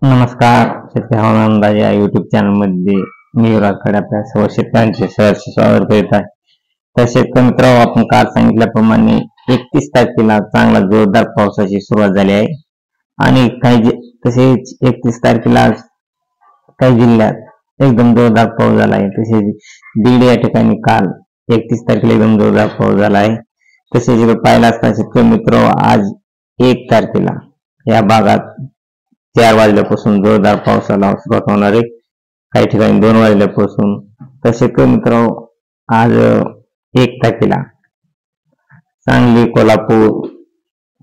नमस्कार. शेतकरी हवामान अंदाज या युट्यूब चॅनल मध्ये मी युवराजकडे आपल्या सर्व शेतकऱ्यांचे सहर्ष स्वागत करीत आहे. तर शेतकरी मित्रांनो, आपण काल सांगितल्याप्रमाणे 31 तारखेला चांगला जोरदार पावसाची सुरुवात झाली आहे आणि तसेच 31 तारखेला काही जिल्ह्यात एकदम जोरदार पाऊस झाला आहे. तसेच बीड या ठिकाणी काल 31 तारखेला एकदम जोरदार पाऊस झाला आहे. तसेच इकडे पाहिला असता शेतकरी मित्र, आज 1 तारखेला या भागात 4 वाजल्यापासून जोरदार पावसाला सुरुवात होणार आहे. काही ठिकाणी 2 वाजल्यापासून. तर शेतकरी मित्र, आज 1 तारखेला सांगली, कोल्हापूर,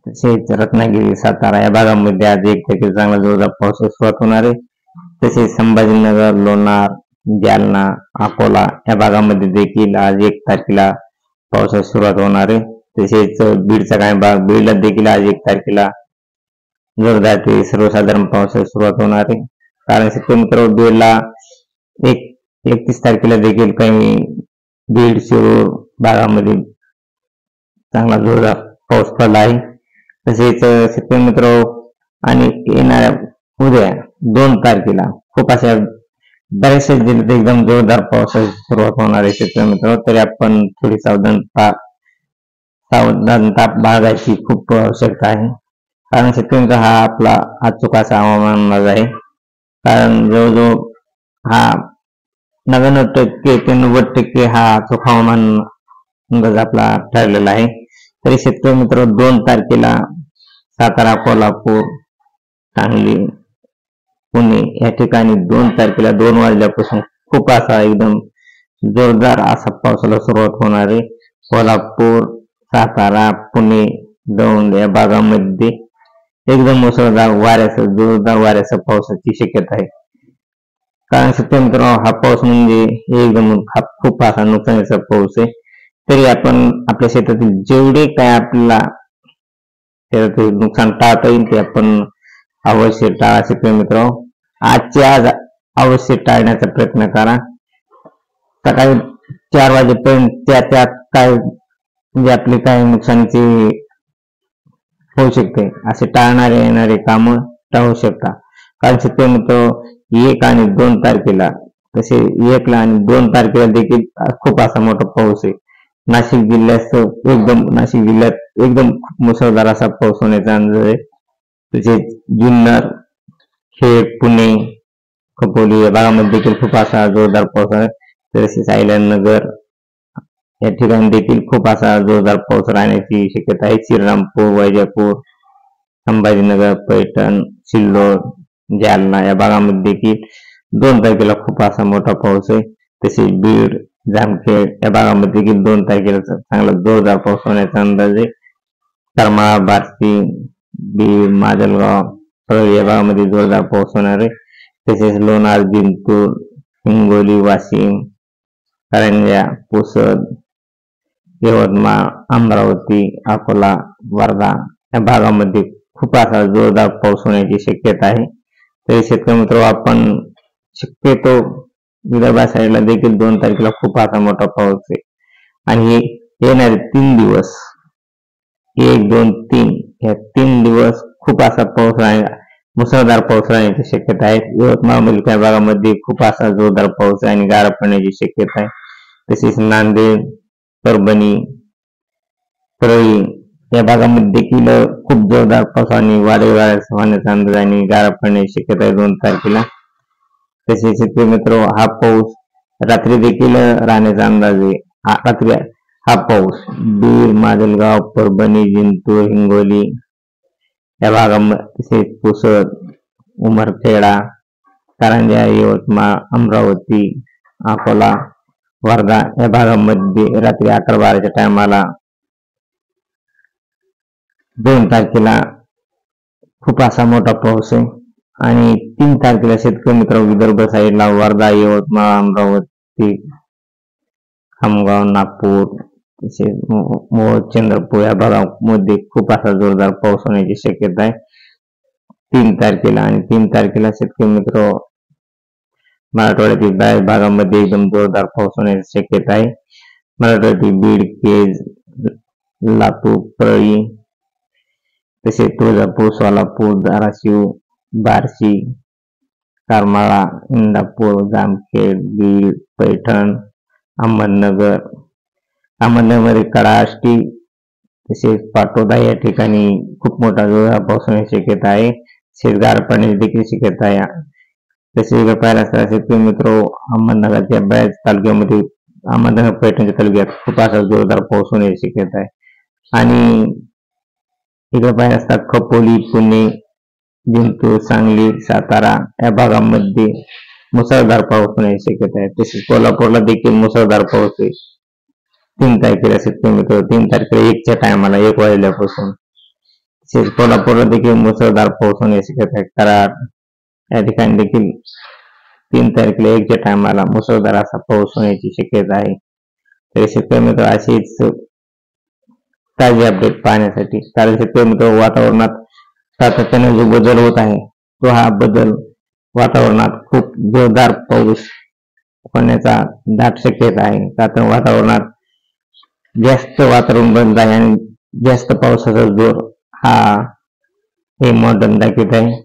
तसेच रत्नागिरी, सातारा या भागामध्ये आज 1 तारखेला चांगला जोरदार पावसाला सुरुवात होणार आहे. तसेच संभाजीनगर, लोणार, जालना, अकोला या भागामध्ये देखील आज 1 तारखेला पावसाला सुरुवात होणार आहे. तसेच बीडचा काही भाग, बीडला देखील आज 1 तारखेला जोरदार ते सर्वसाधारण पावसाला सुरुवात होणार आहे. कारण शेतकरी मित्र, बीडला 31 तारखेला देखील काही बीड, शिरूर भागामध्ये चांगला जोरदार पाऊस पडला आहे. तसेच शेतकरी मित्र, आणि येणाऱ्या उद्या 2 तारखेला खूप अशा बऱ्याचशा जिल्ह्यात एकदम जोरदार पावसाची सुरुवात होणार आहे. शेतकरी मित्र, तरी आपण थोडी सावधानता बाळगायची खूप आवश्यकता आहे. कारण शेतकऱ्यांचा हा आपला अचूक असा हवामान अंदाज आहे. कारण जवळजवळ हा 99% ते 90% हा अचूक हवामान अंदाज आपला ठरलेला आहे. तरी शेतकरी मित्र, 2 तारखेला सातारा, कोल्हापूर, सांगली, पुणे या ठिकाणी 2 तारखेला 2 वाजल्यापासून खूप असा एकदम जोरदार असा पावसाला सुरुवात होणार आहे. कोल्हापूर, सातारा, पुणे, दौंड या भागामध्ये एकदम मुसळधार जोरदार वाऱ्यासह पावसाची शक्यता आहे. कारण शेतकरी मित्र, हा पाऊस म्हणजे एकदम खूप असा नुकसानीचा पाऊस आहे. तरी आपण आपल्या शेतातील जेवढे काय आपल्याला शेतातील नुकसान टाळता येईल ते आपण अवश्य टाळा. शेतकरी मित्र, आजच्या आज अवश्य टाळण्याचा प्रयत्न करा. सकाळी 4 वाजेपर्यंत त्यात काय म्हणजे आपली काय नुकसानीची होऊ शकते असे टाळणारे येणारे काम टाळू शकता. कारण शेतकरी मित्र, 1 आणि 2 तारखेला, तसे 1 आणि 2 तारखेला देखील खूप असा मोठा पाऊस आहे. नाशिक जिल्ह्यात एकदम मुसळधार असा पाऊस होण्याचा अंदाज आहे. तसेच जुन्नर, खेड, पुणे, खोपोली या भागामध्ये देखील खूप असा जोरदार पाऊस आहे. तसेच अहिल्यानगर या ठिकाणी देखील खूप असा जोरदार पाऊस राहण्याची शक्यता आहे. श्रीरामपूर, वैजापूर, संभाजीनगर, पैठण, सिल्लोड, जालना या भागामध्ये देखील 2 तारखेला खूप असा मोठा पाऊस आहे. तसेच बीड, जामखेड या भागामध्ये देखील 2 तारखेला चांगला जोरदार पाऊस होण्याचा अंदाज आहे. करमाळा, बार्शी, बीड, माजलगाव या भागामध्ये जोरदार पाऊस होणार आहे. तसेच लोणार, जिंतूर, हिंगोली, वाशिम, कारंजा, पुसद, यवतमाळ, अमरावती, अकोला, वर्धा या भागामध्ये खूप असा जोरदार पाऊस होण्याची शक्यता आहे. तरी शेतकरी मित्र, आपण शक्यतो विदर्भा साईडला देखील 2 तारखेला खूप असा मोठा पाऊस आहे. आणि येणारे 3 दिवस 1, 2, 3 या 3 दिवस खूप असा पाऊस मुसळधार पाऊस राहण्याची शक्यता आहे. यवतमाळ मधील काही भागामध्ये खूप असा जोरदार पाऊस आहे आणि गारा पडण्याची शक्यता आहे. तसेच नांदेड, परभणी, परळी या भागामध्ये देखील खूप जोरदार पाऊस आणि वादळी वाऱ्यासह होण्याचा अंदाज आणि गारा पडण्याची शक्यता आहे 2 तारखेला. तसेच शेतकरी मित्र, हा पाऊस रात्री देखील राहण्याचा अंदाज आहे. रात्री हा पाऊस बीड, माजलगाव, परभणी, जिंतूर, हिंगोली या भागामध्ये, तसेच पुसद, उमरखेडा, कारंजा, यवतमाळ, अमरावती, अकोला, वर्धा या भागामध्ये रात्री 11-12च्या टायमाला 2 तारखेला खूप असा मोठा पाऊस आहे. आणि 3 तारखेला शेतकरी मित्र, विदर्भ साईडला वर्धा, यवतमाळ, अमरावती, खामगाव, नागपूर, तसेच मोहोळ, चंद्रपूर या भागामध्ये खूप असा जोरदार पाऊस होण्याची शक्यता आहे 3 तारखेला. आणि 3 तारखेला शेतकरी मित्र, मराठवाड्यातील बऱ्याच भागामध्ये एकदम जोरदार पाऊस होण्याची शक्यता आहे. मराठवाड्यातील बीड, केज, लातूर, परळी, तसेच तुळजापूर, सोलापूर, धाराशिव, बार्शी करमाळा, इंदापूर, जामखेड, बीड, पैठण, अहमदनगर, कडाष्टी तसेच पाटोदा या ठिकाणी खूप मोठा जोरदार पाऊस होण्याची शक्यता आहे. तसेच गारपणे देखील शक्यता आहे. तसेच पाहायला शेतकरी मित्र, अहमदनगरच्या बऱ्याच तालुक्यामध्ये, अहमदनगर पैठणच्या तालुक्यात खूप असा जोरदार पाऊस होण्याची शक्यता आहे. आणि इकडे पाहिजे असता खपोली, पुणे, जिंतूर, सांगली, सातारा या भागामध्ये मुसळधार पाऊस होण्याची शक्यता आहे. तसेच कोल्हापूरला देखील मुसळधार पाऊस आहे 3 तारखेला शेतकरी मित्र, 3 तारखेला 1च्या टायमाला 1 वाजल्यापासून. तसेच कोल्हापूरला देखील मुसळधार पाऊस होण्याची शक्यता आहे. कराड या ठिकाणी देखील 3 तारखेला 1च्या टायमाला मुसळधार असा पाऊस होण्याची शक्यता आहे. तर शेतकरी मित्र अशीच ताजी अपडेट पाहण्यासाठी, कारण शेतकरी मित्र वातावरणात सातत्याने जो बदल होत आहे तो हा बदल वातावरणात खूप जोरदार पाऊस होण्याचा दाट शक्यता आहे. कारण वातावरणात जास्त वातावरण बदलत आहे आणि जास्त पावसाचा जोर हे मॉडेल दाखवत आहे.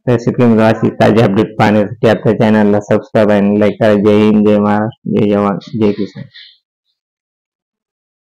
तर शेतकरी अशी ताजी अपडेट पाहण्यासाठी आपल्या चॅनलला सबस्क्राईब आणि लाईक करा. जय हिंद, जय महाराष्ट्र, जय जवान, जय किसान.